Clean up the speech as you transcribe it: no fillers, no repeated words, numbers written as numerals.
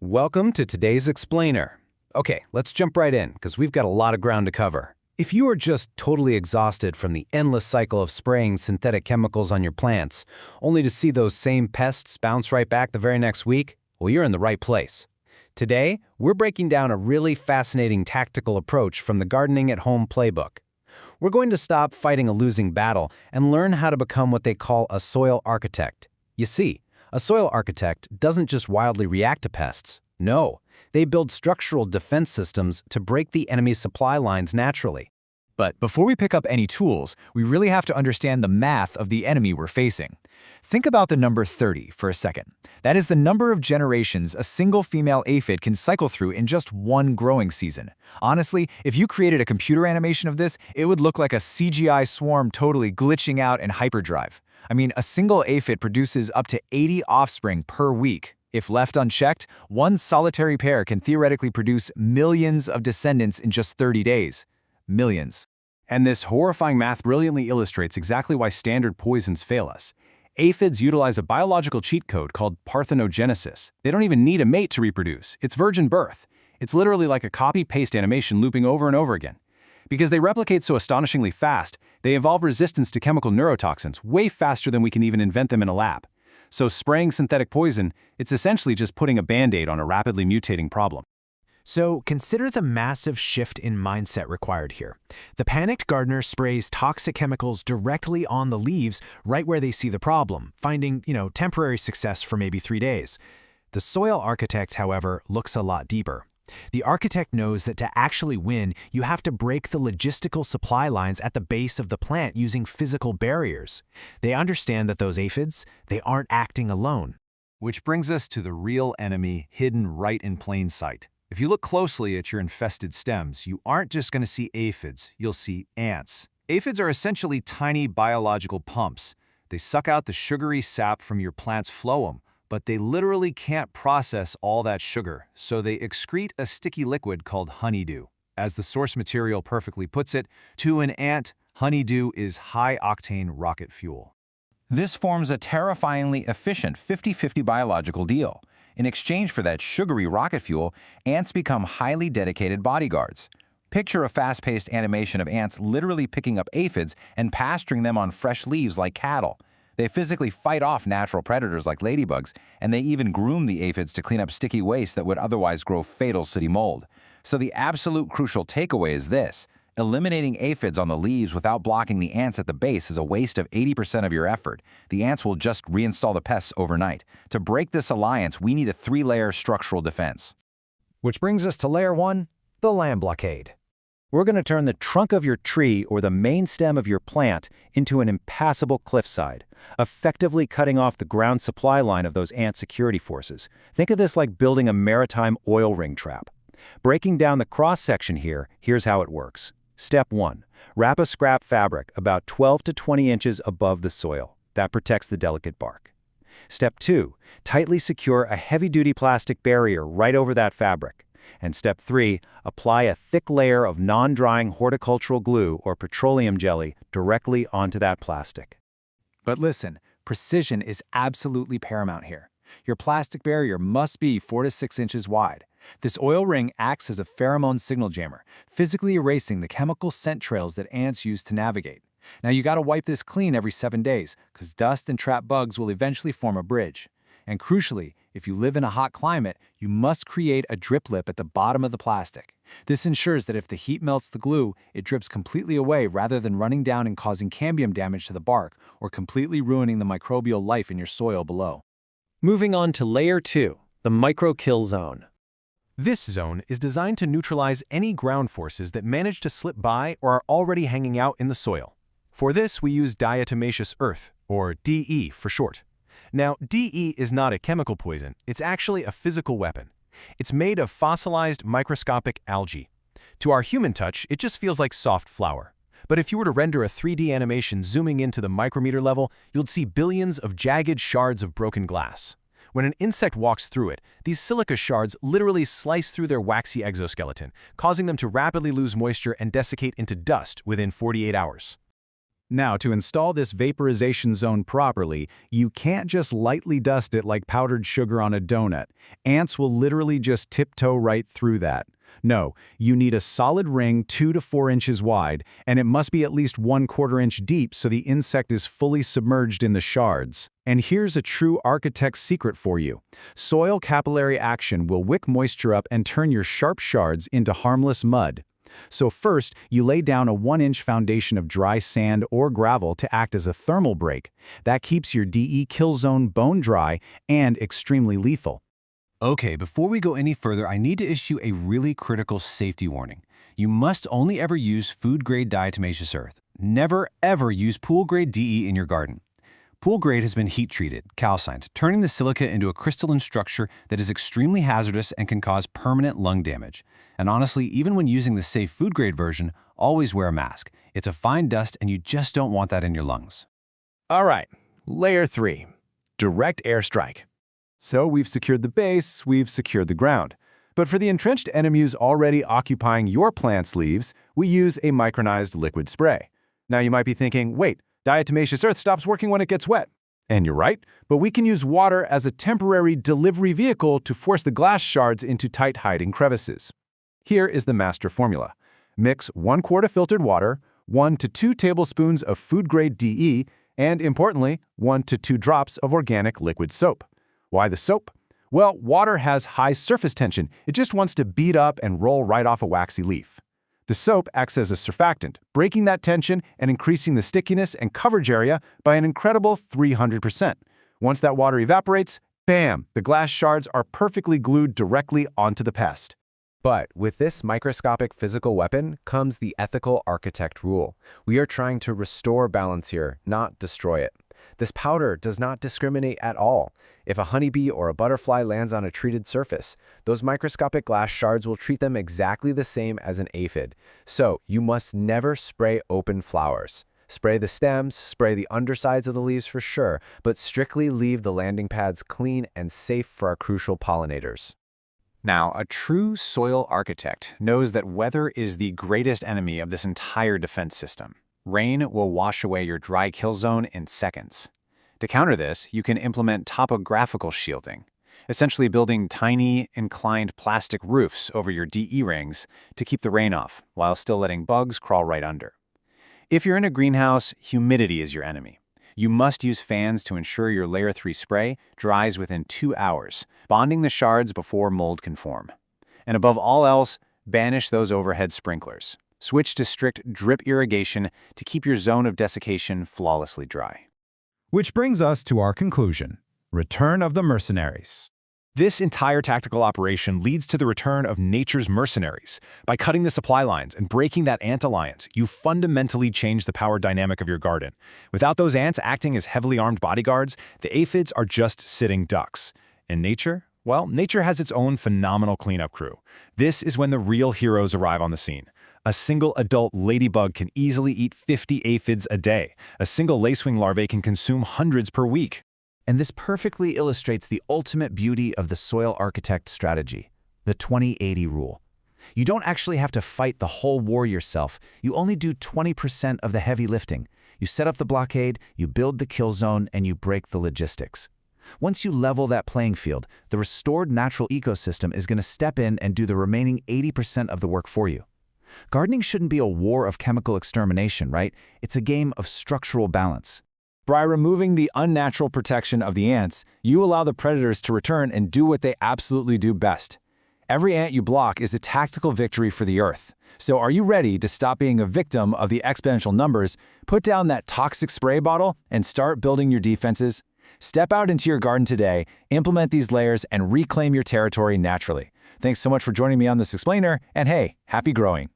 Welcome to today's explainer. Okay, let's jump right in because we've got a lot of ground to cover. If you are just totally exhausted from the endless cycle of spraying synthetic chemicals on your plants, only to see those same pests bounce right back the very next week, well, you're in the right place. Today, we're breaking down a really fascinating tactical approach from the Gardening at Home playbook. We're going to stop fighting a losing battle and learn how to become what they call a soil architect. You see, a soil architect doesn't just wildly react to pests. No, they build structural defense systems to break the enemy's supply lines naturally. But before we pick up any tools, we really have to understand the math of the enemy we're facing. Think about the number 30 for a second. That is the number of generations a single female aphid can cycle through in just one growing season. Honestly, if you created a computer animation of this, it would look like a CGI swarm totally glitching out in hyperdrive. I mean, a single aphid produces up to 80 offspring per week. If left unchecked, one solitary pair can theoretically produce millions of descendants in just 30 days. Millions. And this horrifying math brilliantly illustrates exactly why standard poisons fail us. Aphids utilize a biological cheat code called parthenogenesis. They don't even need a mate to reproduce. It's virgin birth. It's literally like a copy-paste animation looping over and over again. Because they replicate so astonishingly fast, they evolve resistance to chemical neurotoxins way faster than we can even invent them in a lab. So spraying synthetic poison, it's essentially just putting a Band-Aid on a rapidly mutating problem. So consider the massive shift in mindset required here. The panicked gardener sprays toxic chemicals directly on the leaves right where they see the problem, finding, temporary success for maybe 3 days. The soil architect, however, looks a lot deeper. The architect knows that to actually win, you have to break the logistical supply lines at the base of the plant using physical barriers. They understand that those aphids, they aren't acting alone. Which brings us to the real enemy hidden right in plain sight. If you look closely at your infested stems, you aren't just going to see aphids, you'll see ants. Aphids are essentially tiny biological pumps. They suck out the sugary sap from your plant's phloem, but they literally can't process all that sugar, so they excrete a sticky liquid called honeydew. As the source material perfectly puts it, to an ant, honeydew is high-octane rocket fuel. This forms a terrifyingly efficient 50-50 biological deal. In exchange for that sugary rocket fuel, ants become highly dedicated bodyguards. Picture a fast-paced animation of ants literally picking up aphids and pasturing them on fresh leaves like cattle. They physically fight off natural predators like ladybugs, and they even groom the aphids to clean up sticky waste that would otherwise grow fatal city mold. So the absolute crucial takeaway is this: eliminating aphids on the leaves without blocking the ants at the base is a waste of 80% of your effort. The ants will just reinstall the pests overnight. To break this alliance, we need a 3-layer structural defense. Which brings us to layer 1, the land blockade. We're going to turn the trunk of your tree or the main stem of your plant into an impassable cliffside, effectively cutting off the ground supply line of those ant security forces. Think of this like building a maritime oil ring trap. Breaking down the cross-section here, here's how it works. Step 1. Wrap a scrap fabric about 12 to 20 inches above the soil. That protects the delicate bark. Step 2. Tightly secure a heavy-duty plastic barrier right over that fabric. And step 3, apply a thick layer of non-drying horticultural glue or petroleum jelly directly onto that plastic. But listen, precision is absolutely paramount here. Your plastic barrier must be 4 to 6 inches wide. This oil ring acts as a pheromone signal jammer, physically erasing the chemical scent trails that ants use to navigate. Now you gotta wipe this clean every 7 days, because dust and trapped bugs will eventually form a bridge. And crucially, if you live in a hot climate, you must create a drip lip at the bottom of the plastic. This ensures that if the heat melts the glue, it drips completely away rather than running down and causing cambium damage to the bark or completely ruining the microbial life in your soil below. Moving on to layer 2, the micro-kill zone. This zone is designed to neutralize any ground forces that manage to slip by or are already hanging out in the soil. For this, we use diatomaceous earth, or DE for short. Now, DE is not a chemical poison, it's actually a physical weapon. It's made of fossilized microscopic algae. To our human touch, it just feels like soft flour. But if you were to render a 3D animation zooming into the micrometer level, you'd see billions of jagged shards of broken glass. When an insect walks through it, these silica shards literally slice through their waxy exoskeleton, causing them to rapidly lose moisture and desiccate into dust within 48 hours. Now, to install this vaporization zone properly, you can't just lightly dust it like powdered sugar on a donut. Ants will literally just tiptoe right through that. No, you need a solid ring 2 to 4 inches wide, and it must be at least 1/4 inch deep so the insect is fully submerged in the shards. And here's a true architect's secret for you. Soil capillary action will wick moisture up and turn your sharp shards into harmless mud. So first, you lay down a 1-inch foundation of dry sand or gravel to act as a thermal break. That keeps your DE kill zone bone dry and extremely lethal. Okay, before we go any further, I need to issue a really critical safety warning. You must only ever use food-grade diatomaceous earth. Never, ever use pool-grade DE in your garden. Pool-grade has been heat-treated, calcined, turning the silica into a crystalline structure that is extremely hazardous and can cause permanent lung damage. And honestly, even when using the safe food-grade version, always wear a mask. It's a fine dust and you just don't want that in your lungs. All right, layer 3, direct airstrike. So we've secured the base, we've secured the ground. But for the entrenched enemies already occupying your plant's leaves, we use a micronized liquid spray. Now you might be thinking, wait, diatomaceous earth stops working when it gets wet. And you're right, but we can use water as a temporary delivery vehicle to force the glass shards into tight hiding crevices. Here is the master formula. Mix 1 quart of filtered water, 1 to 2 tablespoons of food-grade DE, and importantly, 1 to 2 drops of organic liquid soap. Why the soap? Well, water has high surface tension. It just wants to beat up and roll right off a waxy leaf. The soap acts as a surfactant, breaking that tension and increasing the stickiness and coverage area by an incredible 300%. Once that water evaporates, bam, the glass shards are perfectly glued directly onto the pest. But with this microscopic physical weapon comes the ethical architect rule. We are trying to restore balance here, not destroy it. This powder does not discriminate at all. If a honeybee or a butterfly lands on a treated surface, those microscopic glass shards will treat them exactly the same as an aphid. So you must never spray open flowers. Spray the stems, spray the undersides of the leaves for sure, but strictly leave the landing pads clean and safe for our crucial pollinators. Now, a true soil architect knows that weather is the greatest enemy of this entire defense system. Rain will wash away your dry kill zone in seconds. To counter this, you can implement topographical shielding, essentially building tiny, inclined plastic roofs over your DE rings to keep the rain off, while still letting bugs crawl right under. If you're in a greenhouse, humidity is your enemy. You must use fans to ensure your Layer 3 spray dries within 2 hours, bonding the shards before mold can form. And above all else, banish those overhead sprinklers. Switch to strict drip irrigation to keep your zone of desiccation flawlessly dry. Which brings us to our conclusion: return of the mercenaries. This entire tactical operation leads to the return of nature's mercenaries. By cutting the supply lines and breaking that ant alliance, you fundamentally change the power dynamic of your garden. Without those ants acting as heavily armed bodyguards, the aphids are just sitting ducks. And nature? Well, nature has its own phenomenal cleanup crew. This is when the real heroes arrive on the scene. A single adult ladybug can easily eat 50 aphids a day. A single lacewing larvae can consume hundreds per week. And this perfectly illustrates the ultimate beauty of the soil architect strategy, the 20-80 rule. You don't actually have to fight the whole war yourself. You only do 20% of the heavy lifting. You set up the blockade, you build the kill zone, and you break the logistics. Once you level that playing field, the restored natural ecosystem is going to step in and do the remaining 80% of the work for you. Gardening shouldn't be a war of chemical extermination, right? It's a game of structural balance. By removing the unnatural protection of the ants, you allow the predators to return and do what they absolutely do best. Every ant you block is a tactical victory for the earth. So are you ready to stop being a victim of the exponential numbers, put down that toxic spray bottle, and start building your defenses? Step out into your garden today, implement these layers, and reclaim your territory naturally. Thanks so much for joining me on this explainer, and hey, happy growing!